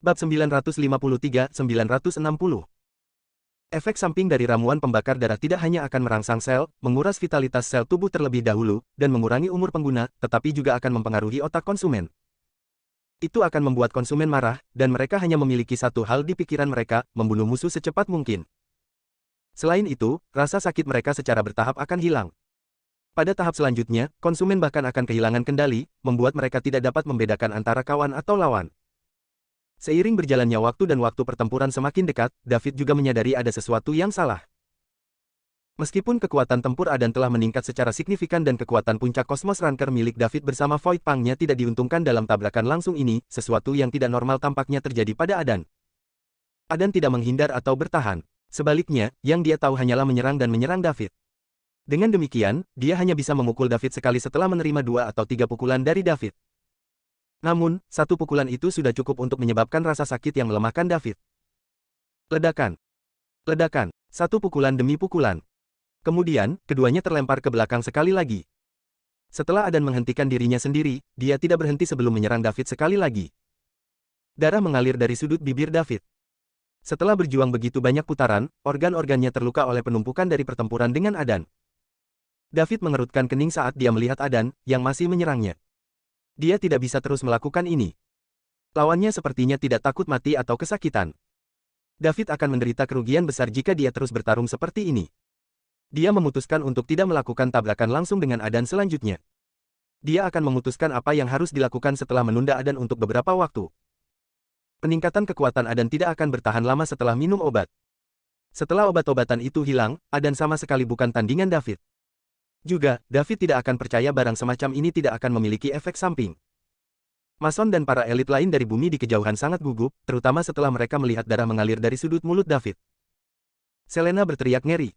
Bab 953-960. Efek samping dari ramuan pembakar darah tidak hanya akan merangsang sel, menguras vitalitas sel tubuh terlebih dahulu, dan mengurangi umur pengguna, tetapi juga akan mempengaruhi otak konsumen. Itu akan membuat konsumen marah, dan mereka hanya memiliki satu hal di pikiran mereka, membunuh musuh secepat mungkin. Selain itu, rasa sakit mereka secara bertahap akan hilang. Pada tahap selanjutnya, konsumen bahkan akan kehilangan kendali, membuat mereka tidak dapat membedakan antara kawan atau lawan. Seiring berjalannya waktu dan waktu pertempuran semakin dekat, David juga menyadari ada sesuatu yang salah. Meskipun kekuatan tempur Adan telah meningkat secara signifikan dan kekuatan puncak Cosmos Ranker milik David bersama Void Pang-nya tidak diuntungkan dalam tabrakan langsung ini, sesuatu yang tidak normal tampaknya terjadi pada Adan. Adan tidak menghindar atau bertahan. Sebaliknya, yang dia tahu hanyalah menyerang dan menyerang David. Dengan demikian, dia hanya bisa memukul David sekali setelah menerima 2 atau 3 pukulan dari David. Namun, satu pukulan itu sudah cukup untuk menyebabkan rasa sakit yang melemahkan David. Ledakan. Ledakan. Satu pukulan demi pukulan. Kemudian, keduanya terlempar ke belakang sekali lagi. Setelah Adan menghentikan dirinya sendiri, dia tidak berhenti sebelum menyerang David sekali lagi. Darah mengalir dari sudut bibir David. Setelah berjuang begitu banyak putaran, organ-organnya terluka oleh penumpukan dari pertempuran dengan Adan. David mengerutkan kening saat dia melihat Adan, yang masih menyerangnya. Dia tidak bisa terus melakukan ini. Lawannya sepertinya tidak takut mati atau kesakitan. David akan menderita kerugian besar jika dia terus bertarung seperti ini. Dia memutuskan untuk tidak melakukan tabrakan langsung dengan Adan selanjutnya. Dia akan memutuskan apa yang harus dilakukan setelah menunda Adan untuk beberapa waktu. Peningkatan kekuatan Adan tidak akan bertahan lama setelah minum obat. Setelah obat-obatan itu hilang, Adan sama sekali bukan tandingan David. Juga, David tidak akan percaya barang semacam ini tidak akan memiliki efek samping. Mason dan para elit lain dari bumi di kejauhan sangat gugup, terutama setelah mereka melihat darah mengalir dari sudut mulut David. Selena berteriak ngeri.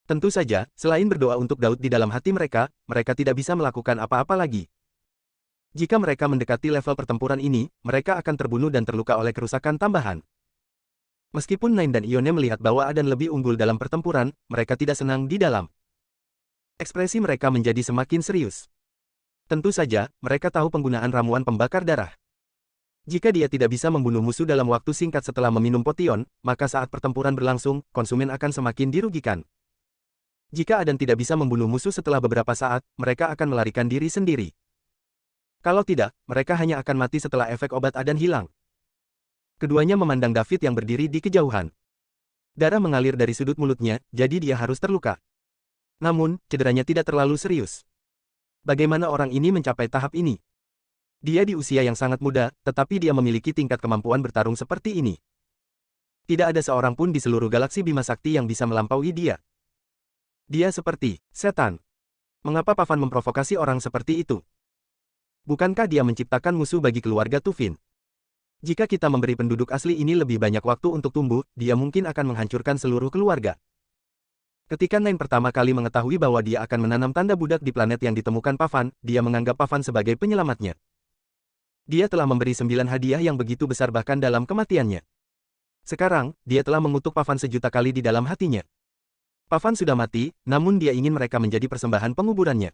Tentu saja, selain berdoa untuk Daud di dalam hati mereka, mereka tidak bisa melakukan apa-apa lagi. Jika mereka mendekati level pertempuran ini, mereka akan terbunuh dan terluka oleh kerusakan tambahan. Meskipun Nain dan Ione melihat bahwa Adan lebih unggul dalam pertempuran, mereka tidak senang di dalam. Ekspresi mereka menjadi semakin serius. Tentu saja, mereka tahu penggunaan ramuan pembakar darah. Jika dia tidak bisa membunuh musuh dalam waktu singkat setelah meminum potion, maka saat pertempuran berlangsung, konsumen akan semakin dirugikan. Jika Adan tidak bisa membunuh musuh setelah beberapa saat, mereka akan melarikan diri sendiri. Kalau tidak, mereka hanya akan mati setelah efek obat Adan hilang. Keduanya memandang David yang berdiri di kejauhan. Darah mengalir dari sudut mulutnya, jadi dia harus terluka. Namun, cederanya tidak terlalu serius. Bagaimana orang ini mencapai tahap ini? Dia di usia yang sangat muda, tetapi dia memiliki tingkat kemampuan bertarung seperti ini. Tidak ada seorang pun di seluruh galaksi Bima Sakti yang bisa melampaui dia. Dia seperti setan. Mengapa Pavan memprovokasi orang seperti itu? Bukankah dia menciptakan musuh bagi keluarga Tufin? Jika kita memberi penduduk asli ini lebih banyak waktu untuk tumbuh, dia mungkin akan menghancurkan seluruh keluarga. Ketika Nain pertama kali mengetahui bahwa dia akan menanam tanda budak di planet yang ditemukan Pavan, dia menganggap Pavan sebagai penyelamatnya. Dia telah memberi 9 hadiah yang begitu besar bahkan dalam kematiannya. Sekarang, dia telah mengutuk Pavan sejuta kali di dalam hatinya. Pavan sudah mati, namun dia ingin mereka menjadi persembahan penguburannya.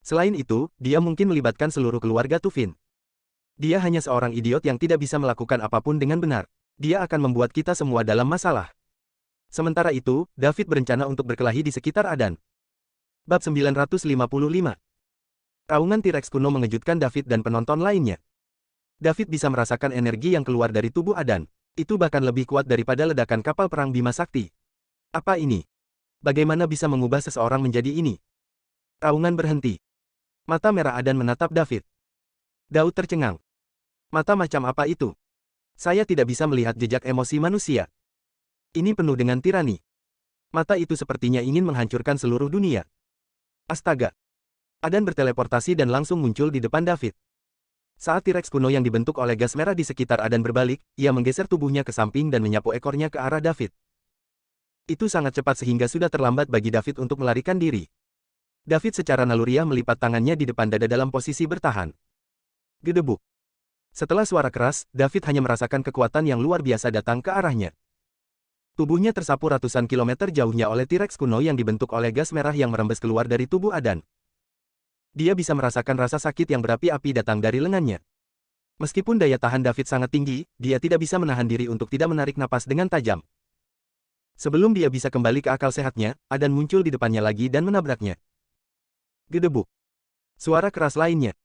Selain itu, dia mungkin melibatkan seluruh keluarga Tufin. Dia hanya seorang idiot yang tidak bisa melakukan apapun dengan benar. Dia akan membuat kita semua dalam masalah. Sementara itu, David berencana untuk berkelahi di sekitar Adan. Bab 955. Raungan T-Rex kuno mengejutkan David dan penonton lainnya. David bisa merasakan energi yang keluar dari tubuh Adan. Itu bahkan lebih kuat daripada ledakan kapal perang Bima Sakti. Apa ini? Bagaimana bisa mengubah seseorang menjadi ini? Raungan berhenti. Mata merah Adan menatap David. Daud tercengang. Mata macam apa itu? Saya tidak bisa melihat jejak emosi manusia. Ini penuh dengan tirani. Mata itu sepertinya ingin menghancurkan seluruh dunia. Astaga. Adan berteleportasi dan langsung muncul di depan David. Saat T-Rex kuno yang dibentuk oleh gas merah di sekitar Adan berbalik, ia menggeser tubuhnya ke samping dan menyapu ekornya ke arah David. Itu sangat cepat sehingga sudah terlambat bagi David untuk melarikan diri. David secara naluriah melipat tangannya di depan dada dalam posisi bertahan. Gedebuk. Setelah suara keras, David hanya merasakan kekuatan yang luar biasa datang ke arahnya. Tubuhnya tersapu ratusan kilometer jauhnya oleh T-Rex kuno yang dibentuk oleh gas merah yang merembes keluar dari tubuh Adan. Dia bisa merasakan rasa sakit yang berapi-api datang dari lengannya. Meskipun daya tahan David sangat tinggi, dia tidak bisa menahan diri untuk tidak menarik napas dengan tajam. Sebelum dia bisa kembali ke akal sehatnya, Adan muncul di depannya lagi dan menabraknya. Gedebuk. Suara keras lainnya.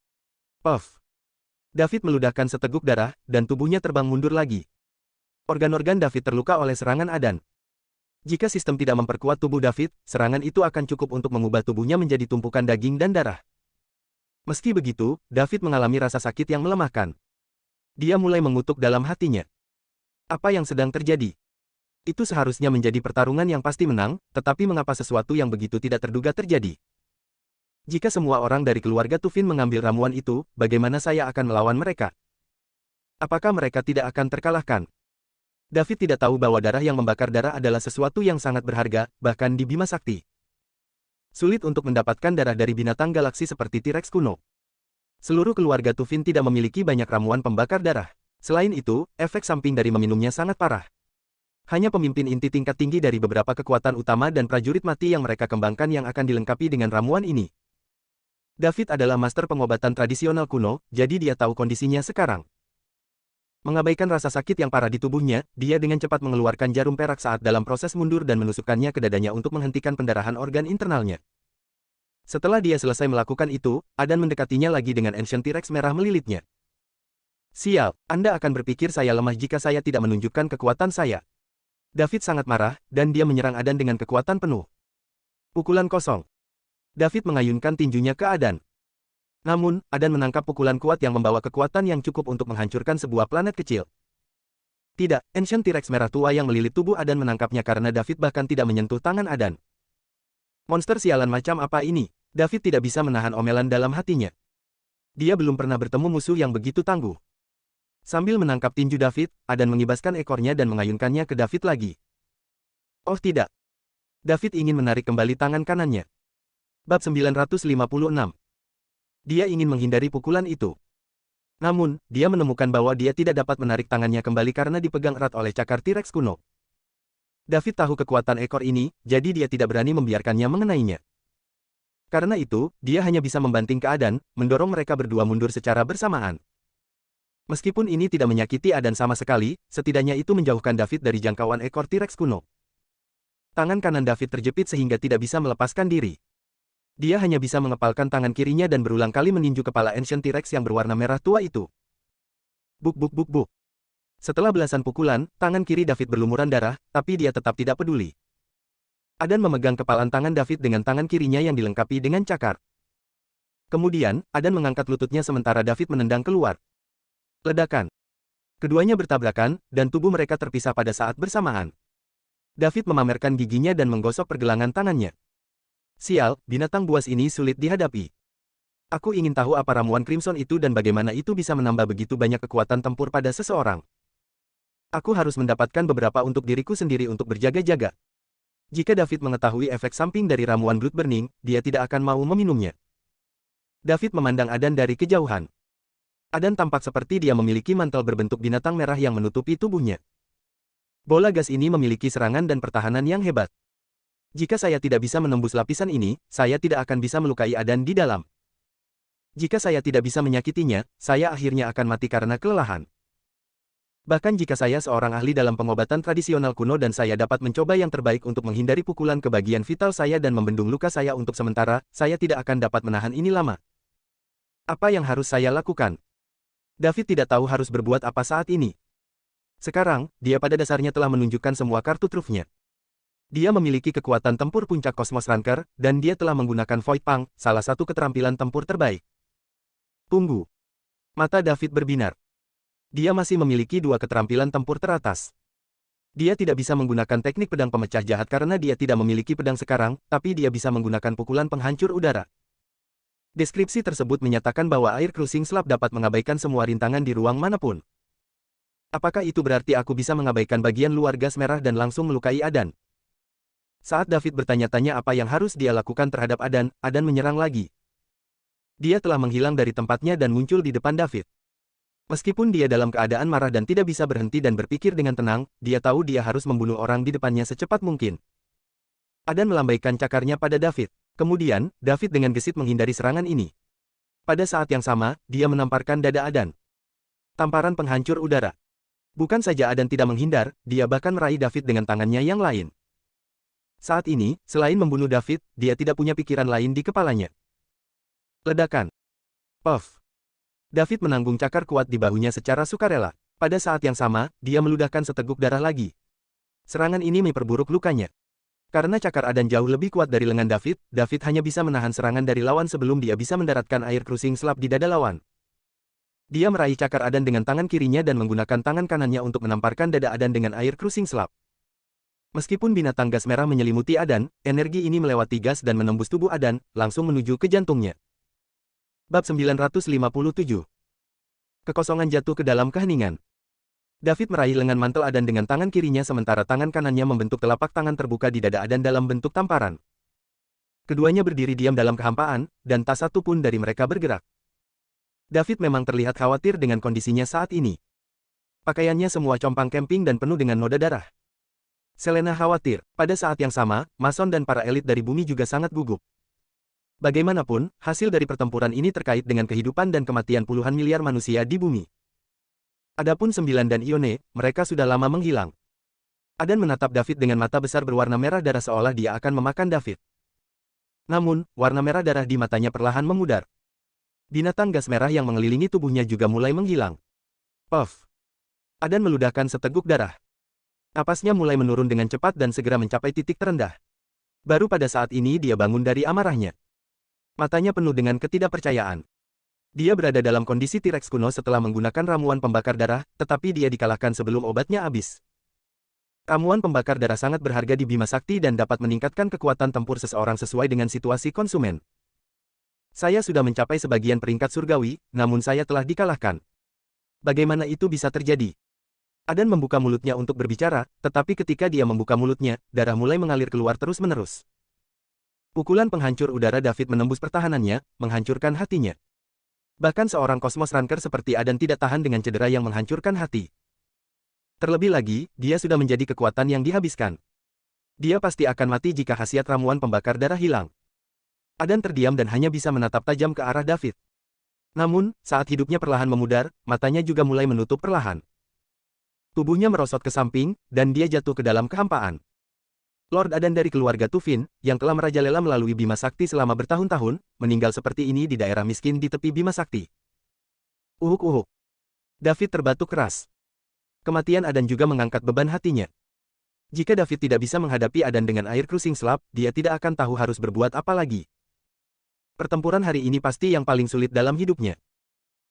Puff. David meludahkan seteguk darah, dan tubuhnya terbang mundur lagi. Organ-organ David terluka oleh serangan Adan. Jika sistem tidak memperkuat tubuh David, serangan itu akan cukup untuk mengubah tubuhnya menjadi tumpukan daging dan darah. Meski begitu, David mengalami rasa sakit yang melemahkan. Dia mulai mengutuk dalam hatinya. Apa yang sedang terjadi? Itu seharusnya menjadi pertarungan yang pasti menang, tetapi mengapa sesuatu yang begitu tidak terduga terjadi? Jika semua orang dari keluarga Tufin mengambil ramuan itu, bagaimana saya akan melawan mereka? Apakah mereka tidak akan terkalahkan? David tidak tahu bahwa darah yang membakar darah adalah sesuatu yang sangat berharga, bahkan di Bima Sakti. Sulit untuk mendapatkan darah dari binatang galaksi seperti T-Rex kuno. Seluruh keluarga Tufin tidak memiliki banyak ramuan pembakar darah. Selain itu, efek samping dari meminumnya sangat parah. Hanya pemimpin inti tingkat tinggi dari beberapa kekuatan utama dan prajurit mati yang mereka kembangkan yang akan dilengkapi dengan ramuan ini. David adalah master pengobatan tradisional kuno, jadi dia tahu kondisinya sekarang. Mengabaikan rasa sakit yang parah di tubuhnya, dia dengan cepat mengeluarkan jarum perak saat dalam proses mundur dan menusukkannya ke dadanya untuk menghentikan pendarahan organ internalnya. Setelah dia selesai melakukan itu, Adan mendekatinya lagi dengan Ancient T-Rex merah melilitnya. Sial, Anda akan berpikir saya lemah jika saya tidak menunjukkan kekuatan saya. David sangat marah, dan dia menyerang Adan dengan kekuatan penuh. Pukulan kosong. David mengayunkan tinjunya ke Adan. Namun, Adan menangkap pukulan kuat yang membawa kekuatan yang cukup untuk menghancurkan sebuah planet kecil. Tidak, Ancient T-Rex merah tua yang melilit tubuh Adan menangkapnya karena David bahkan tidak menyentuh tangan Adan. Monster sialan macam apa ini? David tidak bisa menahan omelan dalam hatinya. Dia belum pernah bertemu musuh yang begitu tangguh. Sambil menangkap tinju David, Adan mengibaskan ekornya dan mengayunkannya ke David lagi. Oh tidak. David ingin menarik kembali tangan kanannya. Bab 956. Dia ingin menghindari pukulan itu. Namun, dia menemukan bahwa dia tidak dapat menarik tangannya kembali karena dipegang erat oleh cakar T-Rex kuno. David tahu kekuatan ekor ini, jadi dia tidak berani membiarkannya mengenainya. Karena itu, dia hanya bisa membanting ke Adan, mendorong mereka berdua mundur secara bersamaan. Meskipun ini tidak menyakiti Adan sama sekali, setidaknya itu menjauhkan David dari jangkauan ekor T-Rex kuno. Tangan kanan David terjepit sehingga tidak bisa melepaskan diri. Dia hanya bisa mengepalkan tangan kirinya dan berulang kali meninju kepala Ancient T-Rex yang berwarna merah tua itu. Buk buk buk buk. Setelah belasan pukulan, tangan kiri David berlumuran darah, tapi dia tetap tidak peduli. Adan memegang kepalan tangan David dengan tangan kirinya yang dilengkapi dengan cakar. Kemudian, Adan mengangkat lututnya sementara David menendang keluar. Ledakan. Keduanya bertabrakan, dan tubuh mereka terpisah pada saat bersamaan. David memamerkan giginya dan menggosok pergelangan tangannya. Sial, binatang buas ini sulit dihadapi. Aku ingin tahu apa ramuan Crimson itu dan bagaimana itu bisa menambah begitu banyak kekuatan tempur pada seseorang. Aku harus mendapatkan beberapa untuk diriku sendiri untuk berjaga-jaga. Jika David mengetahui efek samping dari ramuan Blood Burning, dia tidak akan mau meminumnya. David memandang Adan dari kejauhan. Adan tampak seperti dia memiliki mantel berbentuk binatang merah yang menutupi tubuhnya. Bola gas ini memiliki serangan dan pertahanan yang hebat. Jika saya tidak bisa menembus lapisan ini, saya tidak akan bisa melukai Adan di dalam. Jika saya tidak bisa menyakitinya, saya akhirnya akan mati karena kelelahan. Bahkan jika saya seorang ahli dalam pengobatan tradisional kuno dan saya dapat mencoba yang terbaik untuk menghindari pukulan ke bagian vital saya dan membendung luka saya untuk sementara, saya tidak akan dapat menahan ini lama. Apa yang harus saya lakukan? David tidak tahu harus berbuat apa saat ini. Sekarang, dia pada dasarnya telah menunjukkan semua kartu trufnya. Dia memiliki kekuatan tempur puncak Cosmos Ranker, dan dia telah menggunakan Void Pang, salah satu keterampilan tempur terbaik. Tunggu. Mata David berbinar. Dia masih memiliki dua keterampilan tempur teratas. Dia tidak bisa menggunakan teknik pedang pemecah jahat karena dia tidak memiliki pedang sekarang, tapi dia bisa menggunakan pukulan penghancur udara. Deskripsi tersebut menyatakan bahwa air cruising slab dapat mengabaikan semua rintangan di ruang manapun. Apakah itu berarti aku bisa mengabaikan bagian luar gas merah dan langsung melukai Adan? Saat David bertanya-tanya apa yang harus dia lakukan terhadap Adan, Adan menyerang lagi. Dia telah menghilang dari tempatnya dan muncul di depan David. Meskipun dia dalam keadaan marah dan tidak bisa berhenti dan berpikir dengan tenang, dia tahu dia harus membunuh orang di depannya secepat mungkin. Adan melambaikan cakarnya pada David. Kemudian, David dengan gesit menghindari serangan ini. Pada saat yang sama, dia menamparkan dada Adan. Tamparan penghancur udara. Bukan saja Adan tidak menghindar, dia bahkan meraih David dengan tangannya yang lain. Saat ini, selain membunuh David, dia tidak punya pikiran lain di kepalanya. Ledakan. Puff. David menanggung cakar kuat di bahunya secara sukarela. Pada saat yang sama, dia meludahkan seteguk darah lagi. Serangan ini memperburuk lukanya. Karena cakar Adan jauh lebih kuat dari lengan David, David hanya bisa menahan serangan dari lawan sebelum dia bisa mendaratkan air cruising slap di dada lawan. Dia meraih cakar Adan dengan tangan kirinya dan menggunakan tangan kanannya untuk menamparkan dada Adan dengan air cruising slap. Meskipun binatang gas merah menyelimuti Adan, energi ini melewati gas dan menembus tubuh Adan, langsung menuju ke jantungnya. Bab 957. Kekosongan jatuh ke dalam keheningan. David meraih lengan mantel Adan dengan tangan kirinya sementara tangan kanannya membentuk telapak tangan terbuka di dada Adan dalam bentuk tamparan. Keduanya berdiri diam dalam kehampaan, dan tak satu pun dari mereka bergerak. David memang terlihat khawatir dengan kondisinya saat ini. Pakaiannya semua compang camping dan penuh dengan noda darah. Selena khawatir. Pada saat yang sama, Mason dan para elit dari bumi juga sangat gugup. Bagaimanapun, hasil dari pertempuran ini terkait dengan kehidupan dan kematian puluhan miliar manusia di bumi. Adapun Sembilan dan Ione, mereka sudah lama menghilang. Adan menatap David dengan mata besar berwarna merah darah seolah dia akan memakan David. Namun, warna merah darah di matanya perlahan memudar. Binatang gas merah yang mengelilingi tubuhnya juga mulai menghilang. Puff. Adan meludahkan seteguk darah. Napasnya mulai menurun dengan cepat dan segera mencapai titik terendah. Baru pada saat ini dia bangun dari amarahnya. Matanya penuh dengan ketidakpercayaan. Dia berada dalam kondisi T-Rex kuno setelah menggunakan ramuan pembakar darah, tetapi dia dikalahkan sebelum obatnya habis. Ramuan pembakar darah sangat berharga di Bima Sakti dan dapat meningkatkan kekuatan tempur seseorang sesuai dengan situasi konsumen. Saya sudah mencapai sebagian peringkat surgawi, namun saya telah dikalahkan. Bagaimana itu bisa terjadi? Adan membuka mulutnya untuk berbicara, tetapi ketika dia membuka mulutnya, darah mulai mengalir keluar terus-menerus. Pukulan penghancur udara David menembus pertahanannya, menghancurkan hatinya. Bahkan seorang kosmos ranker seperti Adan tidak tahan dengan cedera yang menghancurkan hati. Terlebih lagi, dia sudah menjadi kekuatan yang dihabiskan. Dia pasti akan mati jika khasiat ramuan pembakar darah hilang. Adan terdiam dan hanya bisa menatap tajam ke arah David. Namun, saat hidupnya perlahan memudar, matanya juga mulai menutup perlahan. Tubuhnya merosot ke samping, dan dia jatuh ke dalam kehampaan. Lord Adan dari keluarga Tufin, yang telah merajalela melalui Bima Sakti selama bertahun-tahun, meninggal seperti ini di daerah miskin di tepi Bima Sakti. Uhuk-uhuk. David terbatuk keras. Kematian Adan juga mengangkat beban hatinya. Jika David tidak bisa menghadapi Adan dengan air cruising slap, dia tidak akan tahu harus berbuat apa lagi. Pertempuran hari ini pasti yang paling sulit dalam hidupnya.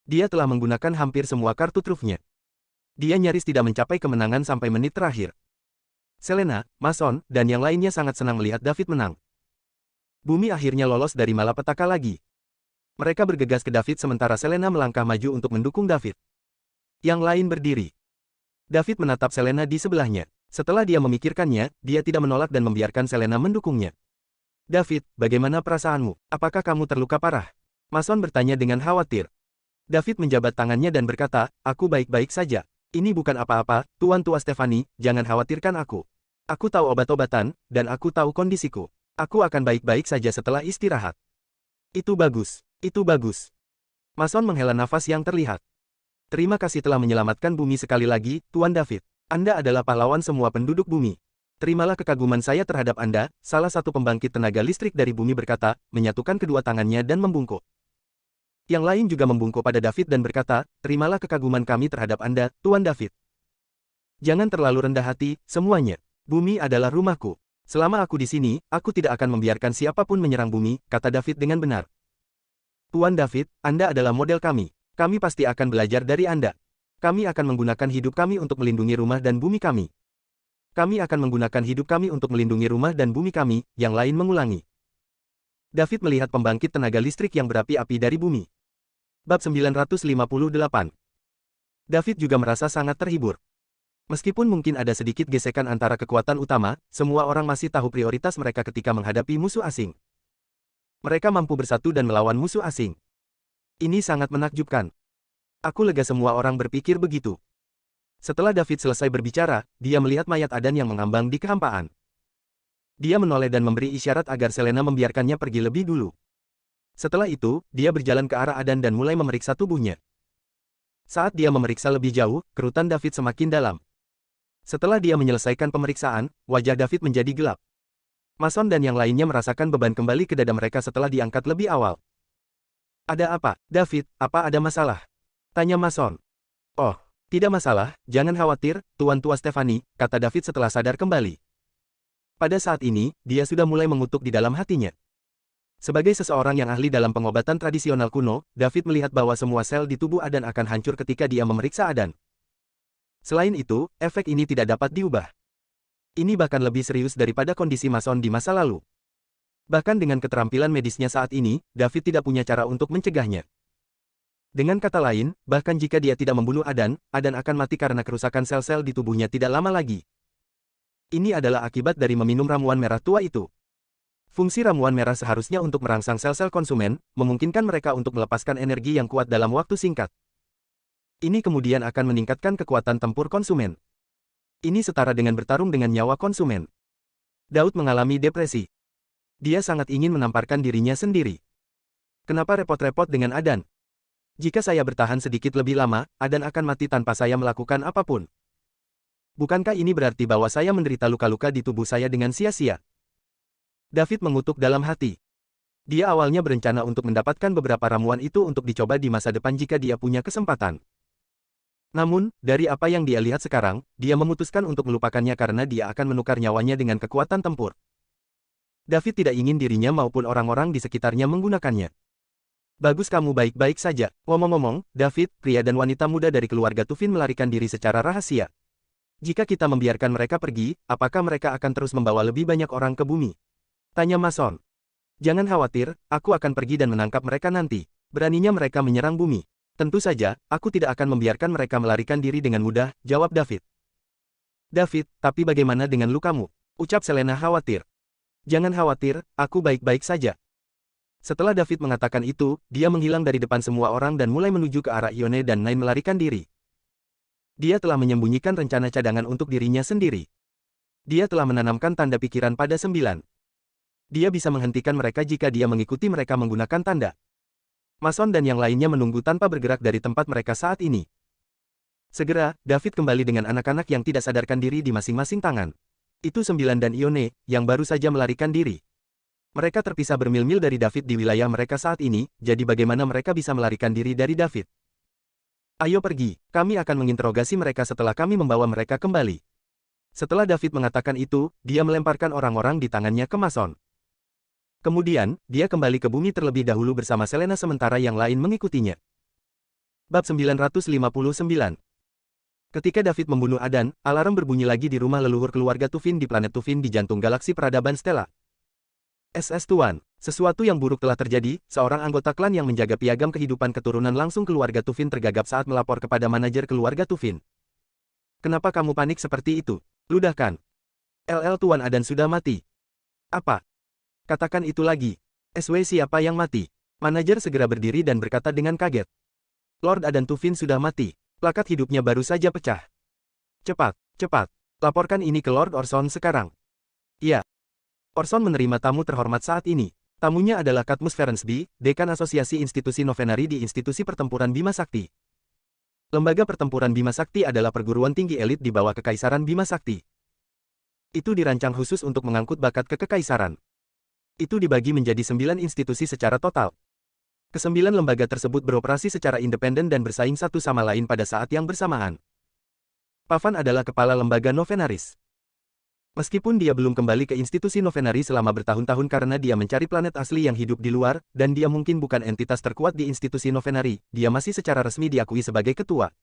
Dia telah menggunakan hampir semua kartu trufnya. Dia nyaris tidak mencapai kemenangan sampai menit terakhir. Selena, Mason, dan yang lainnya sangat senang melihat David menang. Bumi akhirnya lolos dari malapetaka lagi. Mereka bergegas ke David sementara Selena melangkah maju untuk mendukung David. Yang lain berdiri. David menatap Selena di sebelahnya. Setelah dia memikirkannya, dia tidak menolak dan membiarkan Selena mendukungnya. David, bagaimana perasaanmu? Apakah kamu terluka parah? Mason bertanya dengan khawatir. David menjabat tangannya dan berkata, aku baik-baik saja. Ini bukan apa-apa, Tuan Tua Stefani, jangan khawatirkan aku. Aku tahu obat-obatan, dan aku tahu kondisiku. Aku akan baik-baik saja setelah istirahat. Itu bagus, itu bagus. Mason menghela nafas yang terlihat. Terima kasih telah menyelamatkan bumi sekali lagi, Tuan David. Anda adalah pahlawan semua penduduk bumi. Terimalah kekaguman saya terhadap Anda, salah satu pembangkit tenaga listrik dari bumi berkata, menyatukan kedua tangannya dan membungkuk. Yang lain juga membungkuk pada David dan berkata, terimalah kekaguman kami terhadap Anda, Tuan David. Jangan terlalu rendah hati, semuanya. Bumi adalah rumahku. Selama aku di sini, aku tidak akan membiarkan siapapun menyerang bumi, kata David dengan benar. Tuan David, Anda adalah model kami. Kami pasti akan belajar dari Anda. Kami akan menggunakan hidup kami untuk melindungi rumah dan bumi kami. Kami akan menggunakan hidup kami untuk melindungi rumah dan bumi kami, yang lain mengulangi. David melihat pembangkit tenaga listrik yang berapi-api dari bumi. Bab 958. David juga merasa sangat terhibur. Meskipun mungkin ada sedikit gesekan antara kekuatan utama, semua orang masih tahu prioritas mereka ketika menghadapi musuh asing. Mereka mampu bersatu dan melawan musuh asing. Ini sangat menakjubkan. Aku lega semua orang berpikir begitu. Setelah David selesai berbicara, dia melihat mayat Adan yang mengambang di kehampaan. Dia menoleh dan memberi isyarat agar Selena membiarkannya pergi lebih dulu. Setelah itu, dia berjalan ke arah Adan dan mulai memeriksa tubuhnya. Saat dia memeriksa lebih jauh, kerutan David semakin dalam. Setelah dia menyelesaikan pemeriksaan, wajah David menjadi gelap. Mason dan yang lainnya merasakan beban kembali ke dada mereka setelah diangkat lebih awal. Ada apa, David? Apa ada masalah? Tanya Mason. Oh, tidak masalah, jangan khawatir, Tuan Tua Stephanie, kata David setelah sadar kembali. Pada saat ini, dia sudah mulai mengutuk di dalam hatinya. Sebagai seseorang yang ahli dalam pengobatan tradisional kuno, David melihat bahwa semua sel di tubuh Adan akan hancur ketika dia memeriksa Adan. Selain itu, efek ini tidak dapat diubah. Ini bahkan lebih serius daripada kondisi Mason di masa lalu. Bahkan dengan keterampilan medisnya saat ini, David tidak punya cara untuk mencegahnya. Dengan kata lain, bahkan jika dia tidak membunuh Adan, Adan akan mati karena kerusakan sel-sel di tubuhnya tidak lama lagi. Ini adalah akibat dari meminum ramuan merah tua itu. Fungsi ramuan merah seharusnya untuk merangsang sel-sel konsumen, memungkinkan mereka untuk melepaskan energi yang kuat dalam waktu singkat. Ini kemudian akan meningkatkan kekuatan tempur konsumen. Ini setara dengan bertarung dengan nyawa konsumen. Daud mengalami depresi. Dia sangat ingin menamparkan dirinya sendiri. Kenapa repot-repot dengan Adan? Jika saya bertahan sedikit lebih lama, Adan akan mati tanpa saya melakukan apapun. Bukankah ini berarti bahwa saya menderita luka-luka di tubuh saya dengan sia-sia? David mengutuk dalam hati. Dia awalnya berencana untuk mendapatkan beberapa ramuan itu untuk dicoba di masa depan jika dia punya kesempatan. Namun, dari apa yang dia lihat sekarang, dia memutuskan untuk melupakannya karena dia akan menukar nyawanya dengan kekuatan tempur. David tidak ingin dirinya maupun orang-orang di sekitarnya menggunakannya. Bagus, kamu baik-baik saja. Ngomong-ngomong, David, pria dan wanita muda dari keluarga Tufin melarikan diri secara rahasia. Jika kita membiarkan mereka pergi, apakah mereka akan terus membawa lebih banyak orang ke bumi? Tanya Mason. Jangan khawatir, aku akan pergi dan menangkap mereka nanti. Beraninya mereka menyerang bumi. Tentu saja, aku tidak akan membiarkan mereka melarikan diri dengan mudah, jawab David. David, tapi bagaimana dengan lukamu? Ucap Selena khawatir. Jangan khawatir, aku baik-baik saja. Setelah David mengatakan itu, dia menghilang dari depan semua orang dan mulai menuju ke arah Ione dan Nain melarikan diri. Dia telah menyembunyikan rencana cadangan untuk dirinya sendiri. Dia telah menanamkan tanda pikiran pada 9. Dia bisa menghentikan mereka jika dia mengikuti mereka menggunakan tanda. Mason dan yang lainnya menunggu tanpa bergerak dari tempat mereka saat ini. Segera, David kembali dengan anak-anak yang tidak sadarkan diri di masing-masing tangan. Itu 9 dan Ione, yang baru saja melarikan diri. Mereka terpisah bermil-mil dari David di wilayah mereka saat ini, jadi bagaimana mereka bisa melarikan diri dari David? Ayo pergi, kami akan menginterogasi mereka setelah kami membawa mereka kembali. Setelah David mengatakan itu, dia melemparkan orang-orang di tangannya ke Mason. Kemudian, dia kembali ke bumi terlebih dahulu bersama Selena sementara yang lain mengikutinya. Bab 959. Ketika David membunuh Adan, alarm berbunyi lagi di rumah leluhur keluarga Tufin di planet Tufin di jantung galaksi peradaban Stella. SS Tuan, sesuatu yang buruk telah terjadi, seorang anggota klan yang menjaga piagam kehidupan keturunan langsung keluarga Tufin tergagap saat melapor kepada manajer keluarga Tufin. Kenapa kamu panik seperti itu? Ludahkan. LL Tuan Adan sudah mati. Apa? Katakan itu lagi. SW siapa yang mati? Manajer segera berdiri dan berkata dengan kaget. Lord Adan Tufin sudah mati. Plakat hidupnya baru saja pecah. Cepat, cepat. Laporkan ini ke Lord Orson sekarang. Ya. Orson menerima tamu terhormat saat ini. Tamunya adalah Cadmus Ferensby, Dekan Asosiasi Institusi Novenari di Institusi Pertempuran Bima Sakti. Lembaga Pertempuran Bima Sakti adalah perguruan tinggi elit di bawah Kekaisaran Bima Sakti. Itu dirancang khusus untuk mengangkut bakat kekaisaran. Itu dibagi menjadi 9 institusi secara total. Kesembilan lembaga tersebut beroperasi secara independen dan bersaing satu sama lain pada saat yang bersamaan. Pavan adalah kepala lembaga Novenaris. Meskipun dia belum kembali ke institusi Novenari selama bertahun-tahun karena dia mencari planet asli yang hidup di luar, dan dia mungkin bukan entitas terkuat di institusi Novenari, dia masih secara resmi diakui sebagai ketua.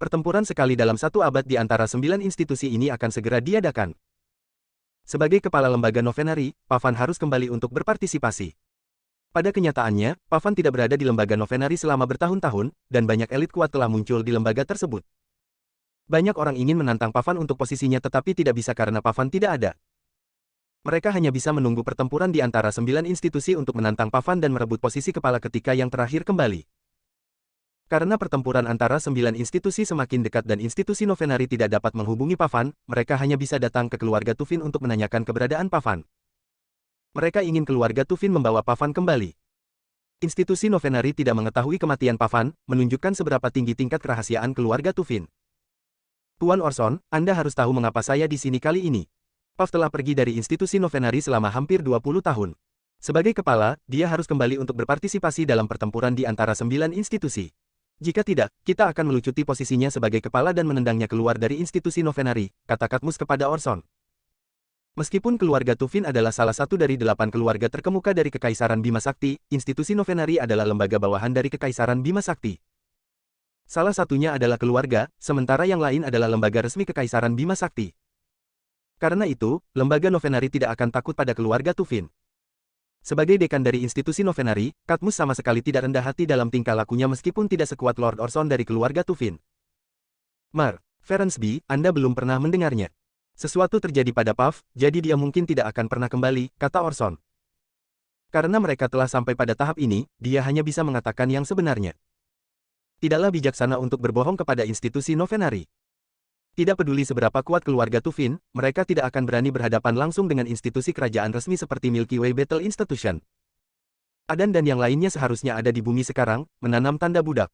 Pertempuran sekali dalam satu abad di antara 9 institusi ini akan segera diadakan. Sebagai kepala lembaga Novenari, Pavan harus kembali untuk berpartisipasi. Pada kenyataannya, Pavan tidak berada di lembaga Novenari selama bertahun-tahun, dan banyak elit kuat telah muncul di lembaga tersebut. Banyak orang ingin menantang Pavan untuk posisinya tetapi tidak bisa karena Pavan tidak ada. Mereka hanya bisa menunggu pertempuran di antara 9 institusi untuk menantang Pavan dan merebut posisi kepala ketika yang terakhir kembali. Karena pertempuran antara 9 institusi semakin dekat dan institusi Novenari tidak dapat menghubungi Pavan, mereka hanya bisa datang ke keluarga Tufin untuk menanyakan keberadaan Pavan. Mereka ingin keluarga Tufin membawa Pavan kembali. Institusi Novenari tidak mengetahui kematian Pavan, menunjukkan seberapa tinggi tingkat kerahasiaan keluarga Tufin. Tuan Orson, Anda harus tahu mengapa saya di sini kali ini. Pav telah pergi dari institusi Novenari selama hampir 20 tahun. Sebagai kepala, dia harus kembali untuk berpartisipasi dalam pertempuran di antara 9 institusi. Jika tidak, kita akan melucuti posisinya sebagai kepala dan menendangnya keluar dari institusi Novenari, kata Katmus kepada Orson. Meskipun keluarga Tufin adalah salah satu dari 8 keluarga terkemuka dari Kekaisaran Bima Sakti, institusi Novenari adalah lembaga bawahan dari Kekaisaran Bima Sakti. Salah satunya adalah keluarga, sementara yang lain adalah lembaga resmi Kekaisaran Bima Sakti. Karena itu, lembaga Novenari tidak akan takut pada keluarga Tufin. Sebagai dekan dari institusi Novenari, Katmus sama sekali tidak rendah hati dalam tingkah lakunya meskipun tidak sekuat Lord Orson dari keluarga Tufin. Mar, Ferensby, Anda belum pernah mendengarnya. Sesuatu terjadi pada Pav, jadi dia mungkin tidak akan pernah kembali, kata Orson. Karena mereka telah sampai pada tahap ini, dia hanya bisa mengatakan yang sebenarnya. Tidaklah bijaksana untuk berbohong kepada institusi Novenari. Tidak peduli seberapa kuat keluarga Tufin, mereka tidak akan berani berhadapan langsung dengan institusi kerajaan resmi seperti Milky Way Battle Institution. Adan dan yang lainnya seharusnya ada di bumi sekarang, menanam tanda budak.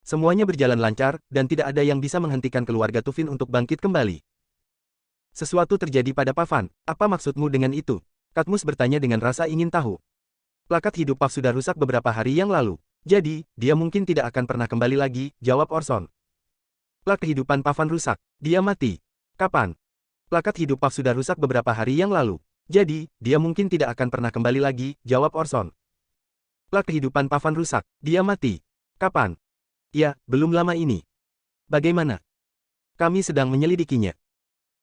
Semuanya berjalan lancar, dan tidak ada yang bisa menghentikan keluarga Tufin untuk bangkit kembali. Sesuatu terjadi pada Pavan. Apa maksudmu dengan itu? Katmus bertanya dengan rasa ingin tahu. Plakat hidup Pav sudah rusak beberapa hari yang lalu. Jadi, dia mungkin tidak akan pernah kembali lagi, jawab Orson. Plakat kehidupan Pavan rusak. Dia mati. Kapan? Plakat hidup Pav sudah rusak beberapa hari yang lalu. Jadi, dia mungkin tidak akan pernah kembali lagi, jawab Orson. Plakat kehidupan Pavan rusak. Dia mati. Kapan? Ya, belum lama ini. Bagaimana? Kami sedang menyelidikinya.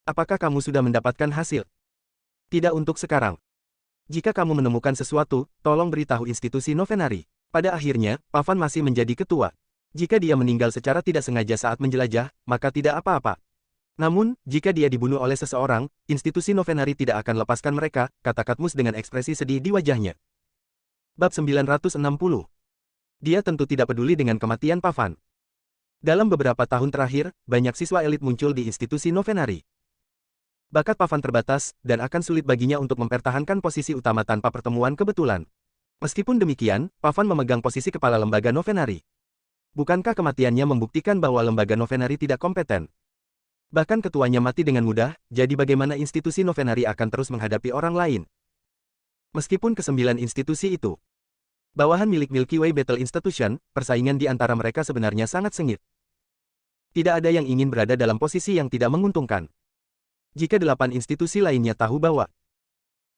Apakah kamu sudah mendapatkan hasil? Tidak untuk sekarang. Jika kamu menemukan sesuatu, tolong beritahu institusi Novenari. Pada akhirnya, Pavan masih menjadi ketua. Jika dia meninggal secara tidak sengaja saat menjelajah, maka tidak apa-apa. Namun, jika dia dibunuh oleh seseorang, institusi Novenari tidak akan lepaskan mereka, kata Katmus dengan ekspresi sedih di wajahnya. Bab 960. Dia tentu tidak peduli dengan kematian Pavan. Dalam beberapa tahun terakhir, banyak siswa elit muncul di institusi Novenari. Bakat Pavan terbatas, dan akan sulit baginya untuk mempertahankan posisi utama tanpa pertemuan kebetulan. Meskipun demikian, Pavan memegang posisi kepala lembaga Novenari. Bukankah kematiannya membuktikan bahwa lembaga Novenari tidak kompeten? Bahkan ketuanya mati dengan mudah, jadi bagaimana institusi Novenari akan terus menghadapi orang lain? Meskipun ke-9 institusi itu bawahan milik Milky Way Battle Institution, persaingan di antara mereka sebenarnya sangat sengit. Tidak ada yang ingin berada dalam posisi yang tidak menguntungkan. Jika 8 institusi lainnya tahu bahwa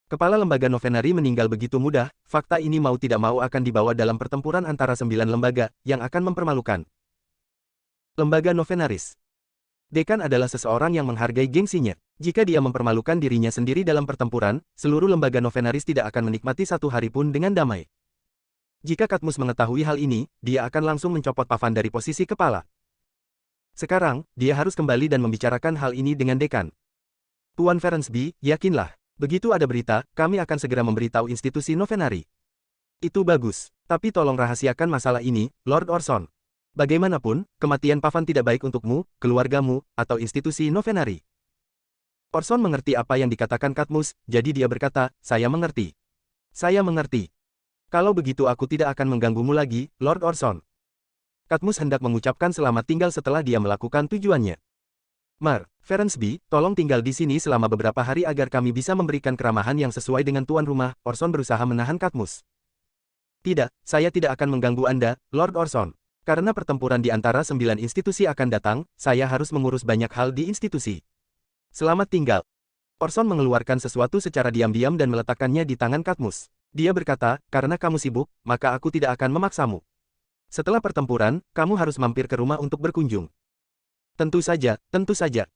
kepala lembaga Novenari meninggal begitu mudah, fakta ini mau tidak mau akan dibawa dalam pertempuran antara 9 lembaga, yang akan mempermalukan. Lembaga Novenaris. Dekan adalah seseorang yang menghargai gengsinya. Jika dia mempermalukan dirinya sendiri dalam pertempuran, seluruh lembaga Novenaris tidak akan menikmati satu hari pun dengan damai. Jika Katmus mengetahui hal ini, dia akan langsung mencopot Pavan dari posisi kepala. Sekarang, dia harus kembali dan membicarakan hal ini dengan dekan. Tuan Ferensby, yakinlah. Begitu ada berita, kami akan segera memberitahu institusi Novenari. Itu bagus. Tapi tolong rahasiakan masalah ini, Lord Orson. Bagaimanapun, kematian Pavan tidak baik untukmu, keluargamu, atau institusi Novenari. Orson mengerti apa yang dikatakan Katmus, jadi dia berkata, saya mengerti. Saya mengerti. Kalau begitu aku tidak akan mengganggumu lagi, Lord Orson. Katmus hendak mengucapkan selamat tinggal setelah dia melakukan tujuannya. Mar, Ferensby, tolong tinggal di sini selama beberapa hari agar kami bisa memberikan keramahan yang sesuai dengan tuan rumah. Orson berusaha menahan Katmus. Tidak, saya tidak akan mengganggu Anda, Lord Orson. Karena pertempuran di antara 9 institusi akan datang, saya harus mengurus banyak hal di institusi. Selamat tinggal. Orson mengeluarkan sesuatu secara diam-diam dan meletakkannya di tangan Katmus. Dia berkata, karena kamu sibuk, maka aku tidak akan memaksamu. Setelah pertempuran, kamu harus mampir ke rumah untuk berkunjung. Tentu saja, tentu saja.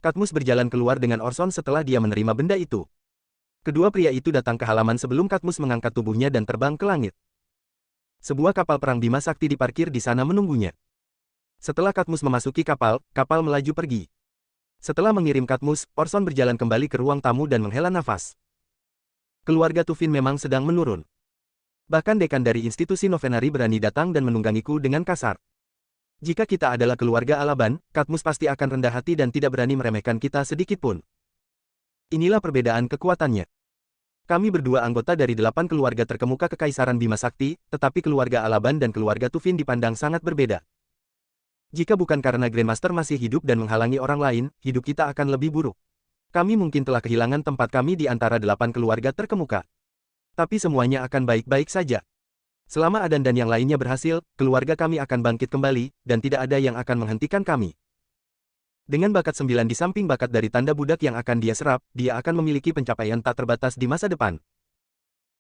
Katmus berjalan keluar dengan Orson setelah dia menerima benda itu. Kedua pria itu datang ke halaman sebelum Katmus mengangkat tubuhnya dan terbang ke langit. Sebuah kapal perang Bima Sakti diparkir di sana menunggunya. Setelah Katmus memasuki kapal, kapal melaju pergi. Setelah mengirim Katmus, Orson berjalan kembali ke ruang tamu dan menghela nafas. Keluarga Tufin memang sedang menurun. Bahkan dekan dari institusi Novenari berani datang dan menunggangiku dengan kasar. Jika kita adalah keluarga Alaban, Katmus pasti akan rendah hati dan tidak berani meremehkan kita sedikit pun. Inilah perbedaan kekuatannya. Kami berdua anggota dari 8 keluarga terkemuka Kekaisaran Bima Sakti, tetapi keluarga Alaban dan keluarga Tufin dipandang sangat berbeda. Jika bukan karena Grandmaster masih hidup dan menghalangi orang lain, hidup kita akan lebih buruk. Kami mungkin telah kehilangan tempat kami di antara 8 keluarga terkemuka. Tapi semuanya akan baik-baik saja. Selama Adan dan yang lainnya berhasil, keluarga kami akan bangkit kembali, dan tidak ada yang akan menghentikan kami. Dengan bakat 9 di samping bakat dari tanda budak yang akan dia serap, dia akan memiliki pencapaian tak terbatas di masa depan.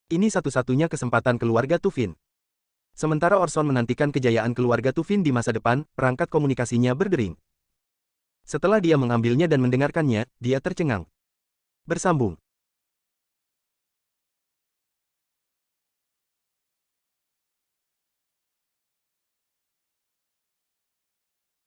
Ini satu-satunya kesempatan keluarga Tufin. Sementara Orson menantikan kejayaan keluarga Tufin di masa depan, perangkat komunikasinya berdering. Setelah dia mengambilnya dan mendengarkannya, dia tercengang. Bersambung.